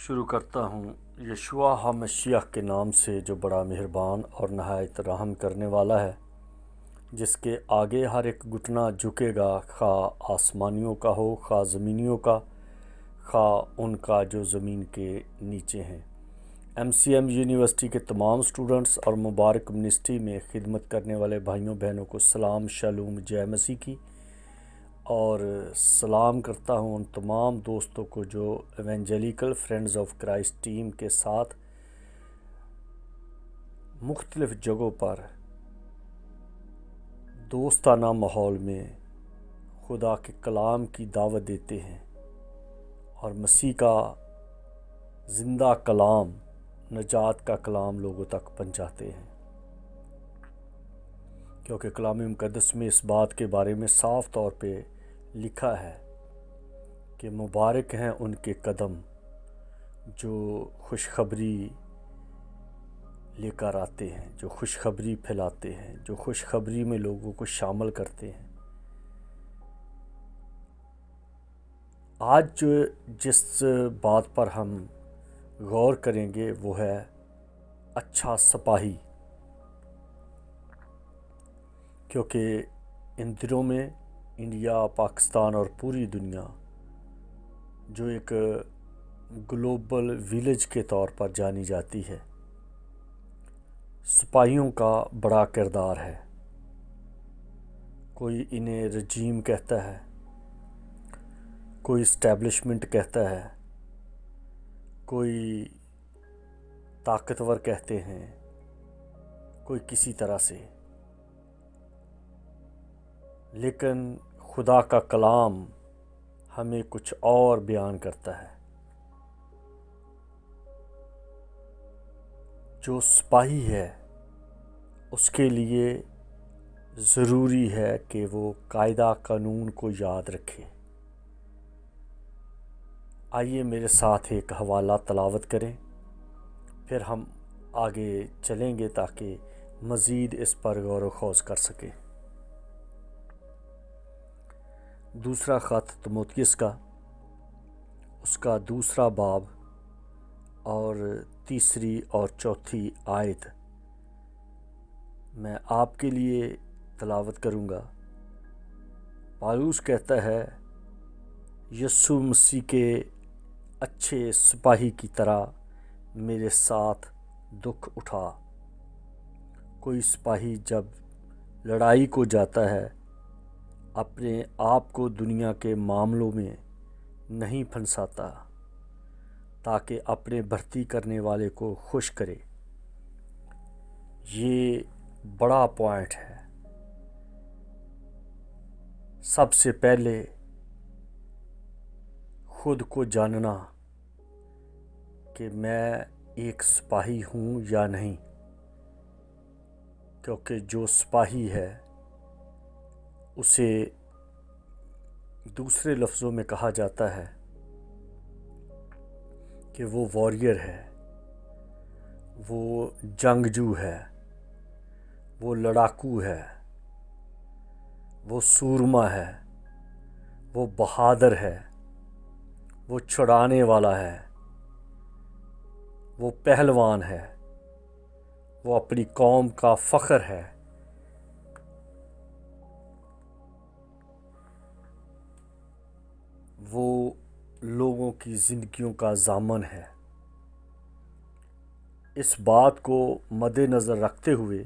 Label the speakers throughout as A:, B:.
A: شروع کرتا ہوں یشوع ہمشیح کے نام سے جو بڑا مہربان اور نہایت رحم کرنے والا ہے، جس کے آگے ہر ایک گھٹنا جھکے گا، خواہ آسمانیوں کا ہو خواہ زمینیوں کا، خواہ ان کا جو زمین کے نیچے ہیں۔ MCM یونیورسٹی کے تمام سٹوڈنٹس اور مبارک منسٹری میں خدمت کرنے والے بھائیوں بہنوں کو سلام، شالوم، جے مسیح کی، اور سلام کرتا ہوں ان تمام دوستوں کو جو ایونجلیکل فرینڈز آف کرائسٹ ٹیم کے ساتھ مختلف جگہوں پر دوستانہ ماحول میں خدا کے کلام کی دعوت دیتے ہیں اور مسیح کا زندہ کلام، نجات کا کلام لوگوں تک پہنچاتے ہیں، کیونکہ کلام مقدس میں اس بات کے بارے میں صاف طور پہ لکھا ہے کہ مبارک ہیں ان کے قدم جو خوشخبری لے کر آتے ہیں، جو خوشخبری پھیلاتے ہیں، جو خوشخبری میں لوگوں کو شامل کرتے ہیں۔ آج جس بات پر ہم غور کریں گے وہ ہے اچھا سپاہی، کیونکہ ان دنوں میں انڈیا، پاکستان اور پوری دنیا جو ایک گلوبل ویلیج کے طور پر جانی جاتی ہے، سپاہیوں کا بڑا کردار ہے۔ کوئی انہیں رجیم کہتا ہے، کوئی اسٹیبلشمنٹ کہتا ہے، کوئی طاقتور کہتے ہیں، کوئی کسی طرح سے، لیکن خدا کا کلام ہمیں کچھ اور بیان کرتا ہے۔ جو سپاہی ہے اس کے لیے ضروری ہے کہ وہ قاعدہ قانون کو یاد رکھے۔ آئیے میرے ساتھ ایک حوالہ تلاوت کریں، پھر ہم آگے چلیں گے تاکہ مزید اس پر غور و خوض کر سکیں۔ دوسرا خط تیموتھیوس کا، اس کا دوسرا باب اور تیسری اور چوتھی آیت میں آپ کے لیے تلاوت کروں گا۔ پالوس کہتا ہے، یسوع مسیح کے اچھے سپاہی کی طرح میرے ساتھ دکھ اٹھا۔ کوئی سپاہی جب لڑائی کو جاتا ہے اپنے آپ کو دنیا کے معاملوں میں نہیں پھنساتا تاکہ اپنے بھرتی کرنے والے کو خوش کرے۔ یہ بڑا پوائنٹ ہے۔ سب سے پہلے خود کو جاننا کہ میں ایک سپاہی ہوں یا نہیں، کیونکہ جو سپاہی ہے اسے دوسرے لفظوں میں کہا جاتا ہے کہ وہ واریر ہے، وہ جنگجو ہے، وہ لڑاکو ہے، وہ سورما ہے، وہ بہادر ہے، وہ چھڑانے والا ہے، وہ پہلوان ہے، وہ اپنی قوم کا فخر ہے۔ وہ لوگوں کی زندگیوں کا ضامن ہے۔ اس بات کو مد نظر رکھتے ہوئے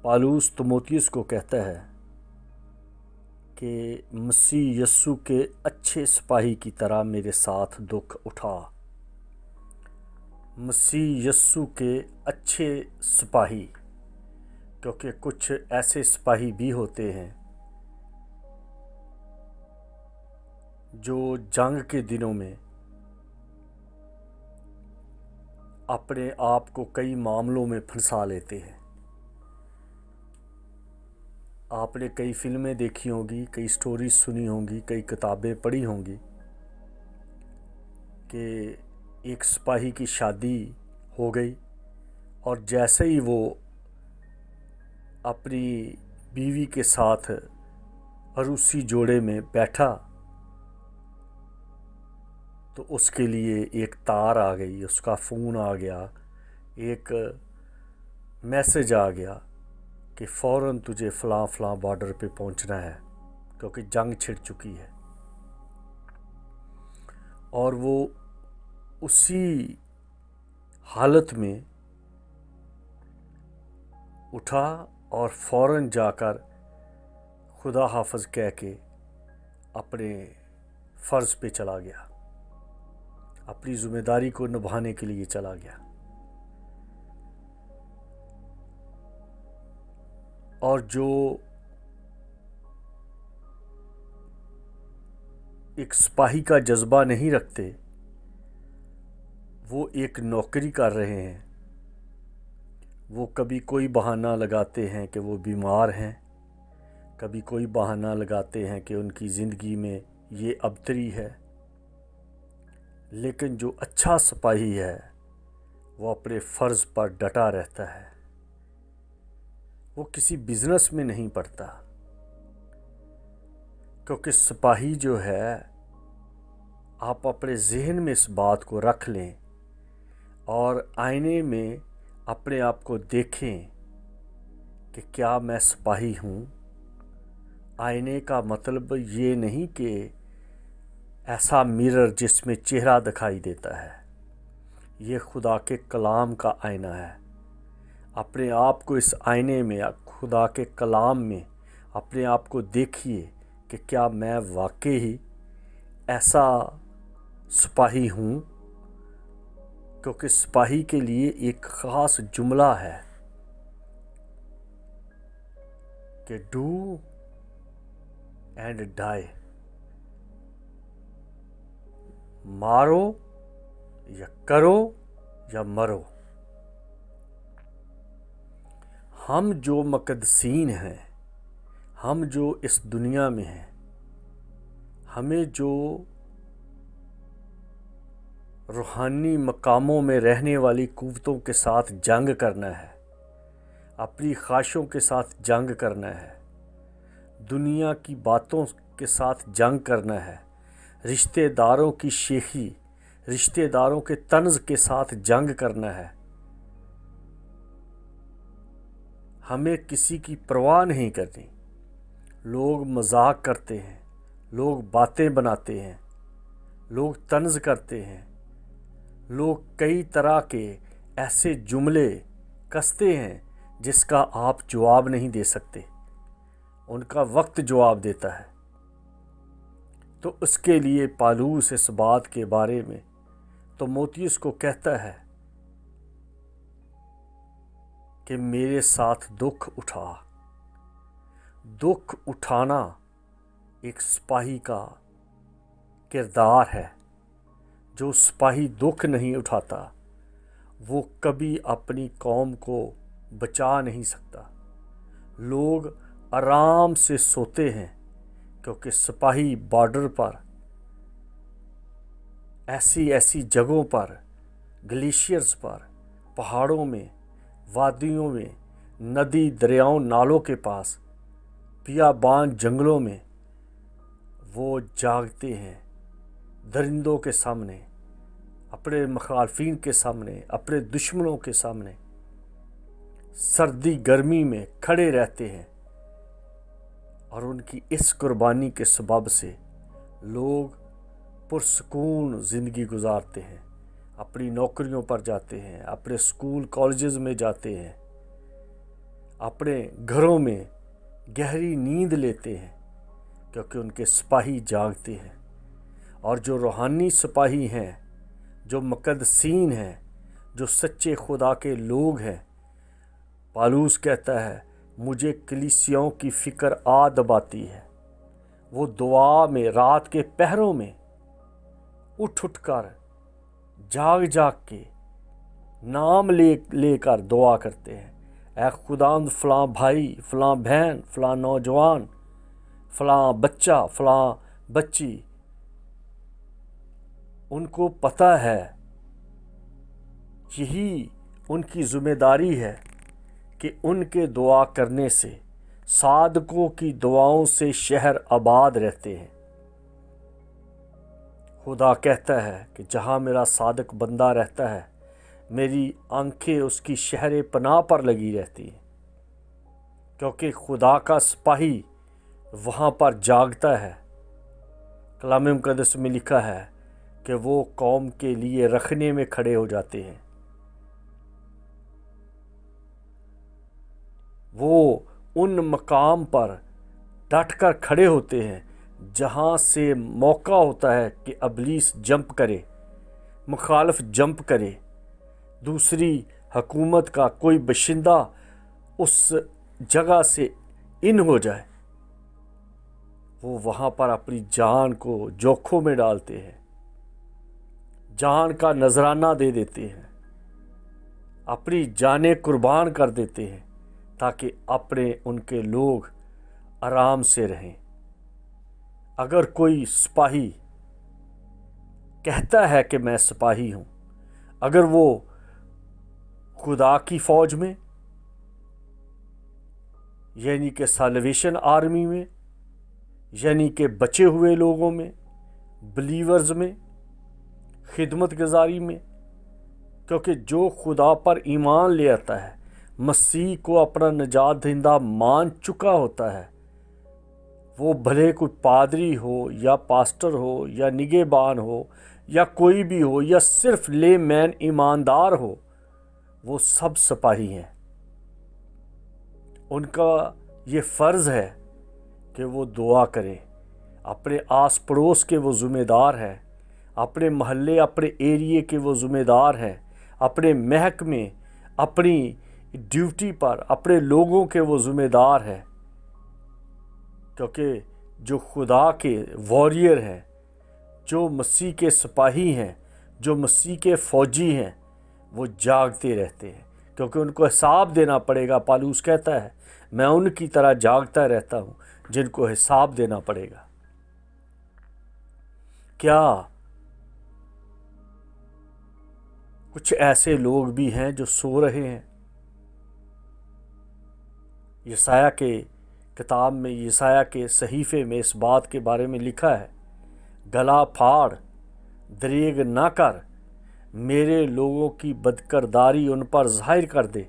A: پالوس تیموتھیوس کو کہتا ہے کہ مسیح یسوع کے اچھے سپاہی کی طرح میرے ساتھ دکھ اٹھا۔ مسیح یسوع کے اچھے سپاہی، کیونکہ کچھ ایسے سپاہی بھی ہوتے ہیں جو جنگ کے دنوں میں اپنے آپ کو کئی معاملوں میں پھنسا لیتے ہیں۔ آپ نے کئی فلمیں دیکھی ہوں گی، کئی سٹوریز سنی ہوں گی، کئی کتابیں پڑھی ہوں گی کہ ایک سپاہی کی شادی ہو گئی اور جیسے ہی وہ اپنی بیوی کے ساتھ عروسی جوڑے میں بیٹھا تو اس کے لیے ایک تار آ گئی، اس کا فون آ گیا، ایک میسج آ گیا کہ فوراً تجھے فلاں فلاں بارڈر پہ پہنچنا ہے کیونکہ جنگ چھڑ چکی ہے۔ اور وہ اسی حالت میں اٹھا اور فوراً جا کر خدا حافظ کہہ کے اپنے فرض پہ چلا گیا، اپنی ذمہ داری کو نبھانے کے لیے چلا گیا۔ اور جو ایک سپاہی کا جذبہ نہیں رکھتے، وہ ایک نوکری کر رہے ہیں، وہ کبھی کوئی بہانہ لگاتے ہیں کہ وہ بیمار ہیں، کبھی کوئی بہانہ لگاتے ہیں کہ ان کی زندگی میں یہ ابتری ہے، لیکن جو اچھا سپاہی ہے وہ اپنے فرض پر ڈٹا رہتا ہے، وہ کسی بزنس میں نہیں پڑتا، کیونکہ سپاہی جو ہے، آپ اپنے ذہن میں اس بات کو رکھ لیں اور آئینے میں اپنے آپ کو دیکھیں کہ کیا میں سپاہی ہوں۔ آئینے کا مطلب یہ نہیں کہ ایسا مرر جس میں چہرہ دکھائی دیتا ہے، یہ خدا کے کلام کا آئینہ ہے۔ اپنے آپ کو اس آئینے میں، خدا کے کلام میں اپنے آپ کو دیکھیے کہ کیا میں واقعی ایسا سپاہی ہوں، کیونکہ سپاہی کے لیے ایک خاص جملہ ہے کہ ڈو اینڈ ڈائی، مارو یا کرو یا مرو۔ ہم جو مقدسین ہیں، ہم جو اس دنیا میں ہیں، ہمیں جو روحانی مقاموں میں رہنے والی قوتوں کے ساتھ جنگ کرنا ہے، اپنی خواہشوں کے ساتھ جنگ کرنا ہے، دنیا کی باتوں کے ساتھ جنگ کرنا ہے، رشتہ داروں کی شیخی، رشتہ داروں کے طنز کے ساتھ جنگ کرنا ہے۔ ہمیں کسی کی پرواہ نہیں کرنی۔ لوگ مذاق کرتے ہیں، لوگ باتیں بناتے ہیں، لوگ طنز کرتے ہیں، لوگ کئی طرح کے ایسے جملے کستے ہیں جس کا آپ جواب نہیں دے سکتے، ان کا وقت جواب دیتا ہے۔ تو اس کے لیے پالوس اس بات کے بارے میں تیموتھیوس کو کہتا ہے کہ میرے ساتھ دکھ اٹھا۔ دکھ اٹھانا ایک سپاہی کا کردار ہے۔ جو سپاہی دکھ نہیں اٹھاتا وہ کبھی اپنی قوم کو بچا نہیں سکتا۔ لوگ آرام سے سوتے ہیں کیونکہ سپاہی بارڈر پر، ایسی جگہوں پر، گلیشیئرز پر، پہاڑوں میں، وادیوں میں، ندی دریاؤں نالوں کے پاس، بیابان جنگلوں میں وہ جاگتے ہیں، درندوں کے سامنے، اپنے مخالفین کے سامنے، اپنے دشمنوں کے سامنے سردی گرمی میں کھڑے رہتے ہیں، اور ان کی اس قربانی کے سبب سے لوگ پرسکون زندگی گزارتے ہیں، اپنی نوکریوں پر جاتے ہیں، اپنے اسکول کالجز میں جاتے ہیں، اپنے گھروں میں گہری نیند لیتے ہیں کیونکہ ان کے سپاہی جاگتے ہیں۔ اور جو روحانی سپاہی ہیں، جو مقدسین ہیں، جو سچے خدا کے لوگ ہیں، پالوس کہتا ہے مجھے کلیسیاؤں کی فکر دباتی ہے۔ وہ دعا میں رات کے پہروں میں اٹھ کر، جاگ کے نام لے کر دعا کرتے ہیں، اے خداوند فلاں بھائی، فلاں بہن، فلاں نوجوان، فلاں بچہ، فلاں بچی، ان کو پتہ ہے یہی ان کی ذمہ داری ہے کہ ان کے دعا کرنے سے، صادقوں کی دعاؤں سے شہر آباد رہتے ہیں۔ خدا کہتا ہے کہ جہاں میرا صادق بندہ رہتا ہے میری آنکھیں اس کی شہر پناہ پر لگی رہتی ہیں، کیونکہ خدا کا سپاہی وہاں پر جاگتا ہے۔ کلام مقدس میں لکھا ہے کہ وہ قوم کے لیے رکھنے میں کھڑے ہو جاتے ہیں، وہ ان مقام پر ڈٹ کر کھڑے ہوتے ہیں جہاں سے موقع ہوتا ہے کہ ابلیس جمپ کرے، مخالف جمپ کرے، دوسری حکومت کا کوئی باشندہ اس جگہ سے ان ہو جائے، وہ وہاں پر اپنی جان کو جوکھوں میں ڈالتے ہیں، جان کا نذرانہ دے دیتے ہیں، اپنی جانیں قربان کر دیتے ہیں تاکہ اپنے ان کے لوگ آرام سے رہیں۔ اگر کوئی سپاہی کہتا ہے کہ میں سپاہی ہوں، اگر وہ خدا کی فوج میں یعنی کہ سیلویشن آرمی میں، یعنی کہ بچے ہوئے لوگوں میں، بلیورز میں، خدمت گزاری میں، کیونکہ جو خدا پر ایمان لے آتا ہے، مسیح کو اپنا نجات دہندہ مان چکا ہوتا ہے، وہ بھلے کوئی پادری ہو یا پاسٹر ہو یا نگہبان ہو یا کوئی بھی ہو یا صرف لے مین ایماندار ہو، وہ سب سپاہی ہیں۔ ان کا یہ فرض ہے کہ وہ دعا کریں، اپنے آس پڑوس کے وہ ذمہ دار ہیں، اپنے محلے اپنے ایریے کے وہ ذمہ دار ہیں، اپنے محکمے اپنی ڈیوٹی پر اپنے لوگوں کے وہ ذمہ دار ہیں، کیونکہ جو خدا کے واریر ہیں، جو مسیح کے سپاہی ہیں، جو مسیح کے فوجی ہیں، وہ جاگتے رہتے ہیں، کیونکہ ان کو حساب دینا پڑے گا۔ پالوس کہتا ہے میں ان کی طرح جاگتا رہتا ہوں جن کو حساب دینا پڑے گا۔ کیا کچھ ایسے لوگ بھی ہیں جو سو رہے ہیں؟ یسایہ کے کتاب میں، یسایہ کے صحیفے میں اس بات کے بارے میں لکھا ہے، گلا پھاڑ دریغ نہ کر، میرے لوگوں کی بدکرداری ان پر ظاہر کر دے۔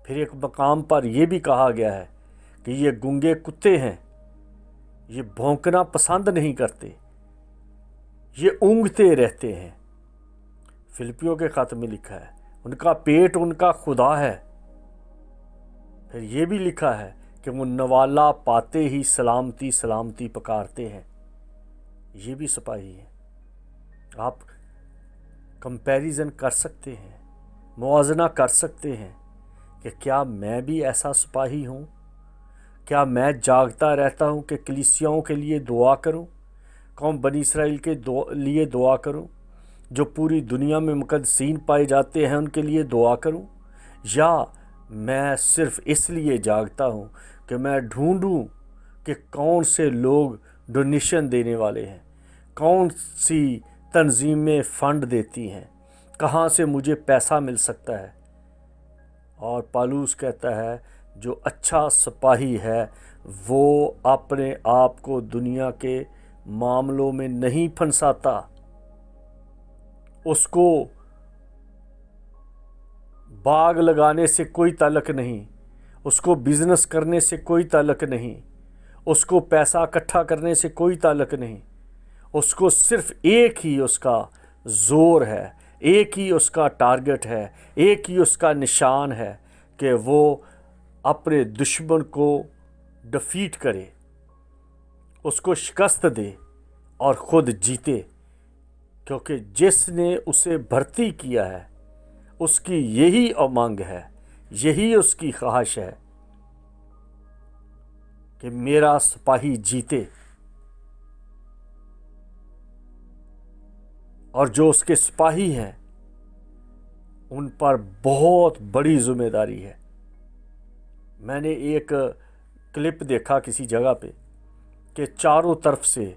A: پھر ایک مقام پر یہ بھی کہا گیا ہے کہ یہ گونگے کتے ہیں، یہ بھونکنا پسند نہیں کرتے، یہ اونگتے رہتے ہیں۔ فلپیوں کے خط میں لکھا ہے ان کا پیٹ ان کا خدا ہے۔ پھر یہ بھی لکھا ہے کہ وہ نوالا پاتے ہی سلامتی سلامتی پکارتے ہیں۔ یہ بھی سپاہی ہیں۔ آپ کمپیریزن کر سکتے ہیں، موازنہ کر سکتے ہیں کہ کیا میں بھی ایسا سپاہی ہوں؟ کیا میں جاگتا رہتا ہوں کہ کلیسیاؤں کے لیے دعا کروں، قوم بنی اسرائیل کے لیے دعا کروں، جو پوری دنیا میں مقدسین پائے جاتے ہیں ان کے لیے دعا کروں، یا میں صرف اس لیے جاگتا ہوں کہ میں ڈھونڈوں کہ کون سے لوگ ڈونیشن دینے والے ہیں، کون سی تنظیمیں فنڈ دیتی ہیں، کہاں سے مجھے پیسہ مل سکتا ہے۔ اور پالوس کہتا ہے جو اچھا سپاہی ہے وہ اپنے آپ کو دنیا کے معاملوں میں نہیں پھنساتا، اس کو باغ لگانے سے کوئی تعلق نہیں، اس کو بزنس کرنے سے کوئی تعلق نہیں، اس کو پیسہ اکٹھا کرنے سے کوئی تعلق نہیں، اس کو صرف ایک ہی اس کا زور ہے، ایک ہی اس کا ٹارگٹ ہے، ایک ہی اس کا نشان ہے کہ وہ اپنے دشمن کو ڈیفیٹ کرے، اس کو شکست دے اور خود جیتے، کیونکہ جس نے اسے بھرتی کیا ہے اس کی یہی امنگ ہے، یہی اس کی خواہش ہے کہ میرا سپاہی جیتے، اور جو اس کے سپاہی ہیں ان پر بہت بڑی ذمہ داری ہے۔ میں نے ایک کلپ دیکھا کسی جگہ پہ کہ چاروں طرف سے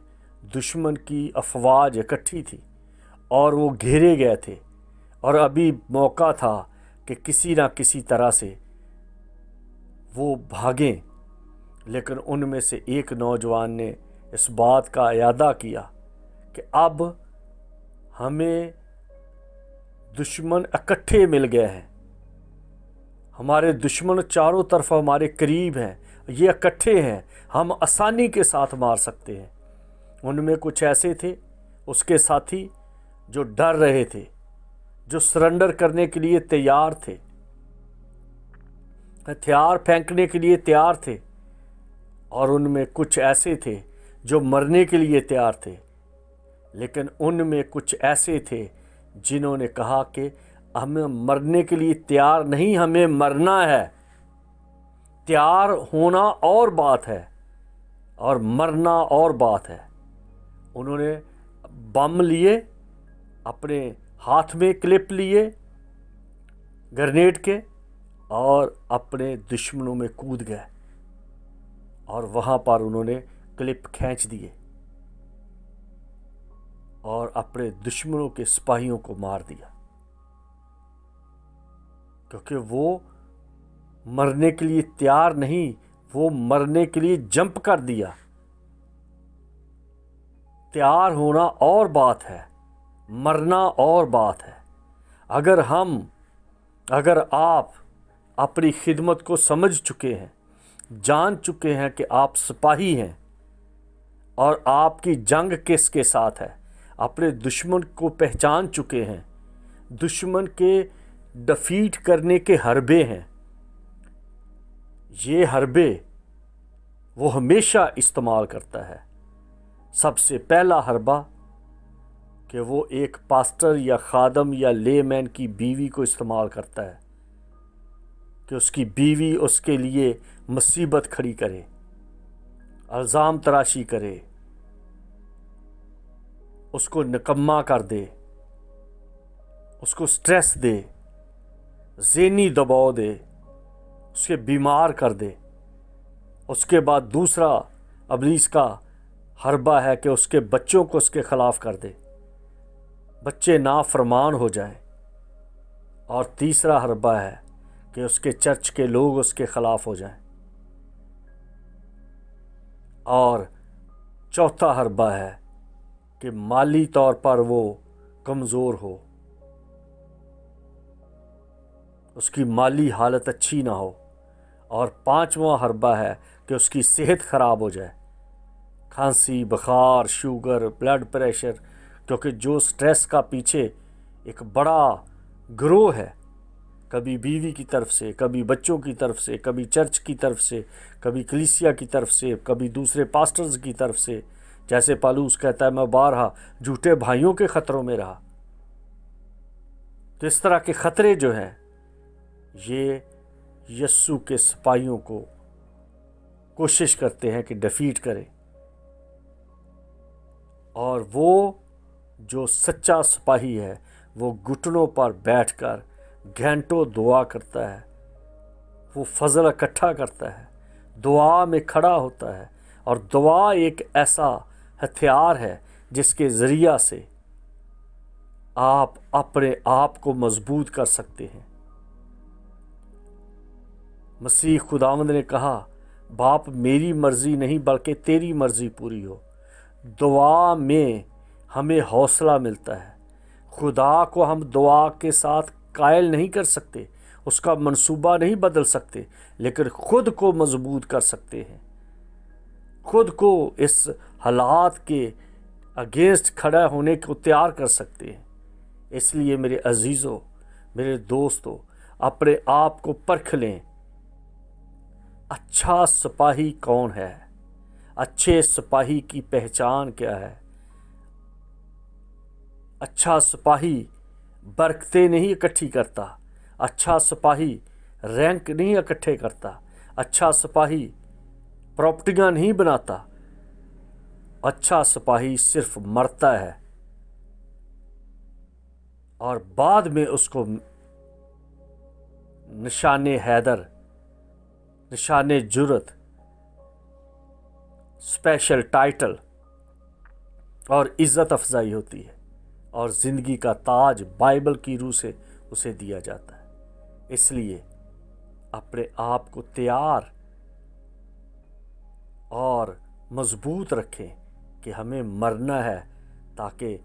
A: دشمن کی افواج اکٹھی تھی اور وہ گھیرے گئے تھے، اور ابھی موقع تھا کہ کسی نہ کسی طرح سے وہ بھاگیں، لیکن ان میں سے ایک نوجوان نے اس بات کا اعادہ کیا کہ اب ہمیں دشمن اکٹھے مل گئے ہیں، ہمارے دشمن چاروں طرف ہمارے قریب ہیں، یہ اکٹھے ہیں، ہم آسانی کے ساتھ مار سکتے ہیں۔ ان میں کچھ ایسے تھے اس کے ساتھی جو ڈر رہے تھے، جو سرنڈر کرنے کے لیے تیار تھے، ہتھیار پھینکنے کے لیے تیار تھے، اور ان میں کچھ ایسے تھے جو مرنے کے لیے تیار تھے۔ لیکن ان میں کچھ ایسے تھے جنہوں نے کہا کہ ہمیں مرنے کے لیے تیار نہیں، ہمیں مرنا ہے۔ تیار ہونا اور بات ہے اور مرنا اور بات ہے۔ انہوں نے بم لیے، اپنے ہاتھ میں کلپ لیے گرنیڈ کے، اور اپنے دشمنوں میں کود گئے، اور وہاں پر انہوں نے کلپ کھینچ دیے اور اپنے دشمنوں کے سپاہیوں کو مار دیا، کیونکہ وہ مرنے کے لیے تیار نہیں، وہ مرنے کے لیے جمپ کر دیا۔ تیار ہونا اور بات ہے، مرنا اور بات ہے۔ اگر آپ اپنی خدمت کو سمجھ چکے ہیں، جان چکے ہیں کہ آپ سپاہی ہیں اور آپ کی جنگ کس کے ساتھ ہے، اپنے دشمن کو پہچان چکے ہیں، دشمن کے ڈیفیٹ کرنے کے حربے ہیں، یہ حربے وہ ہمیشہ استعمال کرتا ہے۔ سب سے پہلا حربہ کہ وہ ایک پاسٹر یا خادم یا لے مین کی بیوی کو استعمال کرتا ہے کہ اس کی بیوی اس کے لیے مصیبت کھڑی کرے، الزام تراشی کرے، اس کو نکما کر دے، اس کو سٹریس دے، ذہنی دباؤ دے، اسے بیمار کر دے۔ اس کے بعد دوسرا ابلیس کا حربہ ہے کہ اس کے بچوں کو اس کے خلاف کر دے، بچے نافرمان ہو جائیں۔ اور تیسرا حربہ ہے کہ اس کے چرچ کے لوگ اس کے خلاف ہو جائیں۔ اور چوتھا حربہ ہے کہ مالی طور پر وہ کمزور ہو، اس کی مالی حالت اچھی نہ ہو۔ اور پانچواں حربہ ہے کہ اس کی صحت خراب ہو جائے، کھانسی، بخار، شوگر، بلڈ پریشر، کیونکہ جو سٹریس کا پیچھے ایک بڑا گروہ ہے، کبھی بیوی کی طرف سے، کبھی بچوں کی طرف سے، کبھی چرچ کی طرف سے، کبھی کلیسیا کی طرف سے، کبھی دوسرے پاسٹرز کی طرف سے، جیسے پالوس کہتا ہے میں بارہا جھوٹے بھائیوں کے خطروں میں رہا۔ تو اس طرح کے خطرے جو ہیں یہ یسوع کے سپاہیوں کو کوشش کرتے ہیں کہ ڈیفیٹ کریں، اور وہ جو سچا سپاہی ہے وہ گھٹنوں پر بیٹھ کر گھنٹوں دعا کرتا ہے، وہ فضل اکٹھا کرتا ہے، دعا میں کھڑا ہوتا ہے۔ اور دعا ایک ایسا ہتھیار ہے جس کے ذریعہ سے آپ اپنے آپ کو مضبوط کر سکتے ہیں۔ مسیح خداوند نے کہا باپ میری مرضی نہیں بلکہ تیری مرضی پوری ہو۔ دعا میں ہمیں حوصلہ ملتا ہے۔ خدا کو ہم دعا کے ساتھ قائل نہیں کر سکتے، اس کا منصوبہ نہیں بدل سکتے، لیکن خود کو مضبوط کر سکتے ہیں، خود کو اس حالات کے اگینسٹ کھڑا ہونے کو تیار کر سکتے ہیں۔ اس لیے میرے عزیزوں، میرے دوستوں، اپنے آپ کو پرکھ لیں، اچھا سپاہی کون ہے؟ اچھے سپاہی کی پہچان کیا ہے؟ اچھا سپاہی برکتیں نہیں اکٹھی کرتا، اچھا سپاہی رینک نہیں اکٹھے کرتا، اچھا سپاہی پراپرٹیاں نہیں بناتا، اچھا سپاہی صرف مرتا ہے اور بعد میں اس کو نشان حیدر، نشان جرت، اسپیشل ٹائٹل اور عزت افزائی ہوتی ہے، اور زندگی کا تاج بائبل کی روح سے اسے دیا جاتا ہے۔ اس لیے اپنے آپ کو تیار اور مضبوط رکھیں کہ ہمیں مرنا ہے تاکہ